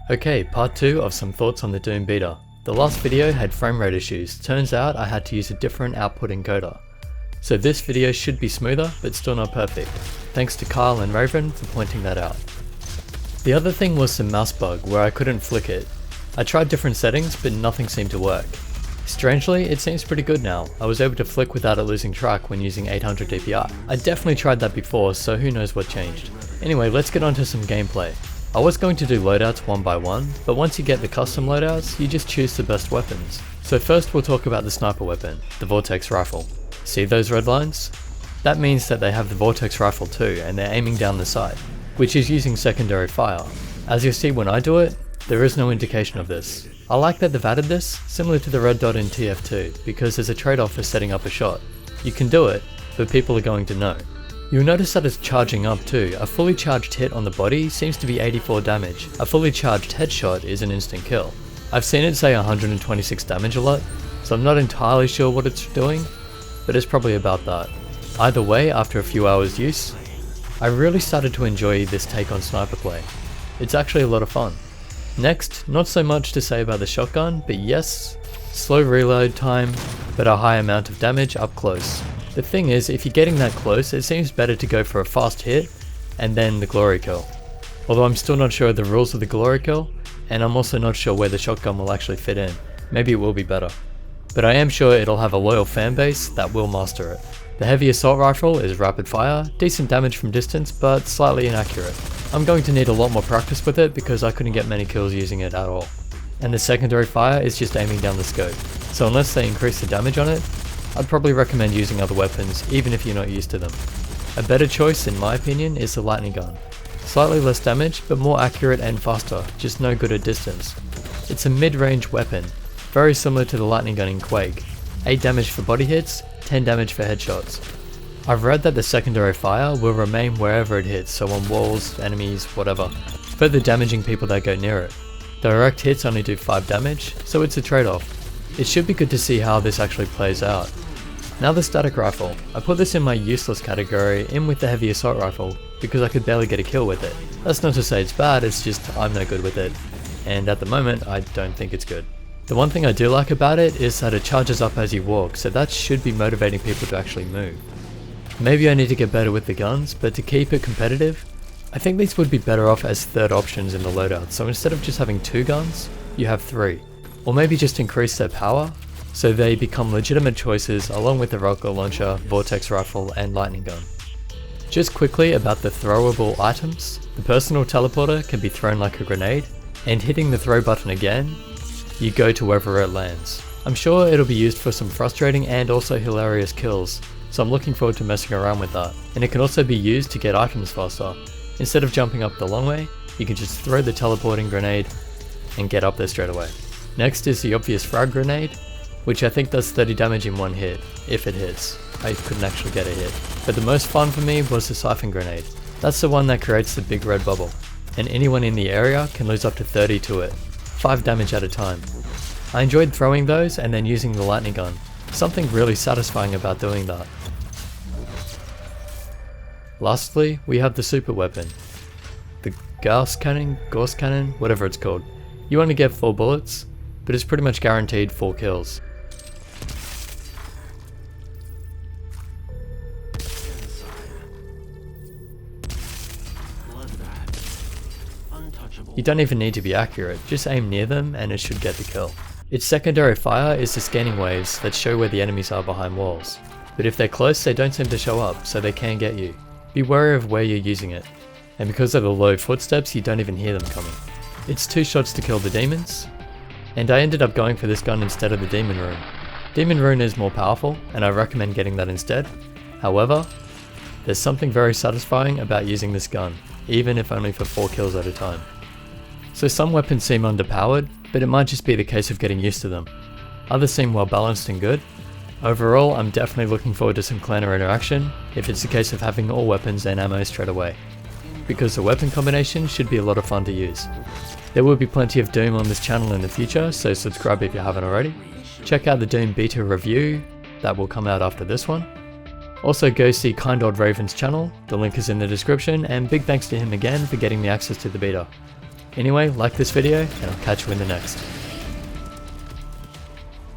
Okay, part 2 of some thoughts on the Doom beta. The last video had frame rate issues. Turns out I had to use a different output encoder. So this video should be smoother, but still not perfect. Thanks to Kyle and Raven for pointing that out. The other thing was some mouse bug where I couldn't flick it. I tried different settings, but nothing seemed to work. Strangely, it seems pretty good now. I was able to flick without it losing track when using 800 DPI. I definitely tried that before, so who knows what changed. Anyway, let's get on to some gameplay. I was going to do loadouts one by one, but once you get the custom loadouts, you just choose the best weapons. So first we'll talk about the sniper weapon, the Vortex Rifle. See those red lines? That means that they have the Vortex Rifle too, and they're aiming down the sight, which is using secondary fire. As you'll see when I do it, there is no indication of this. I like that they've added this, similar to the red dot in TF2, because there's a trade-off for setting up a shot. You can do it, but people are going to know. You'll notice that it's charging up too. A fully charged hit on the body seems to be 84 damage. A fully charged headshot is an instant kill. I've seen it say 126 damage a lot, so I'm not entirely sure what it's doing, but it's probably about that. Either way, after a few hours use, I really started to enjoy this take on sniper play. It's actually a lot of fun. Next, not so much to say about the shotgun, but yes, slow reload time, but a high amount of damage up close. The thing is, if you're getting that close, it seems better to go for a fast hit, and then the glory kill. Although I'm still not sure of the rules of the glory kill, and I'm also not sure where the shotgun will actually fit in. Maybe it will be better. But I am sure it'll have a loyal fan base that will master it. The heavy assault rifle is rapid fire, decent damage from distance, but slightly inaccurate. I'm going to need a lot more practice with it because I couldn't get many kills using it at all. And the secondary fire is just aiming down the scope, so unless they increase the damage on it, I'd probably recommend using other weapons even if you're not used to them. A better choice in my opinion is the lightning gun. Slightly less damage but more accurate and faster, just no good at distance. It's a mid-range weapon, very similar to the lightning gun in Quake. 8 damage for body hits, 10 damage for headshots. I've read that the secondary fire will remain wherever it hits, so on walls, enemies, whatever, further damaging people that go near it. Direct hits only do 5 damage, so it's a trade-off. It should be good to see how this actually plays out. Now the static rifle. I put this in my useless category in with the heavy assault rifle because I could barely get a kill with it. That's not to say it's bad, it's just I'm no good with it, and at the moment I don't think it's good. The one thing I do like about it is that it charges up as you walk, so that should be motivating people to actually move. Maybe I need to get better with the guns, but to keep it competitive, I think these would be better off as third options in the loadout, so instead of just having 2 guns, you have 3. Or maybe just increase their power, so they become legitimate choices along with the rocket launcher, vortex rifle and lightning gun. Just quickly about the throwable items, the personal teleporter can be thrown like a grenade, and hitting the throw button again, you go to wherever it lands. I'm sure it'll be used for some frustrating and also hilarious kills, so I'm looking forward to messing around with that. And it can also be used to get items faster. Instead of jumping up the long way, you can just throw the teleporting grenade and get up there straight away. Next is the obvious Frag Grenade, which I think does 30 damage in one hit, if it hits. I couldn't actually get a hit. But the most fun for me was the Siphon Grenade. That's the one that creates the big red bubble, and anyone in the area can lose up to 30 to it, 5 damage at a time. I enjoyed throwing those and then using the lightning gun. Something really satisfying about doing that. Lastly, we have the super weapon. The Gauss cannon, whatever it's called. You only get 4 bullets, but it's pretty much guaranteed 4 kills. You don't even need to be accurate, just aim near them and it should get the kill. Its secondary fire is the scanning waves that show where the enemies are behind walls, but if they're close they don't seem to show up, so they can get you. Be wary of where you're using it, and because of the low footsteps you don't even hear them coming. It's 2 shots to kill the demons, and I ended up going for this gun instead of the demon rune. Demon rune is more powerful, and I recommend getting that instead. However, there's something very satisfying about using this gun, even if only for 4 kills at a time. So some weapons seem underpowered, but it might just be the case of getting used to them. Others seem well balanced and good. Overall, I'm definitely looking forward to some clanner interaction, if it's a case of having all weapons and ammo straight away, because the weapon combination should be a lot of fun to use. There will be plenty of Doom on this channel in the future, so subscribe if you haven't already. Check out the Doom beta review, that will come out after this one. Also go see Kind Old Raven's channel, the link is in the description, and big thanks to him again for getting me access to the beta. Anyway, like this video, and I'll catch you in the next.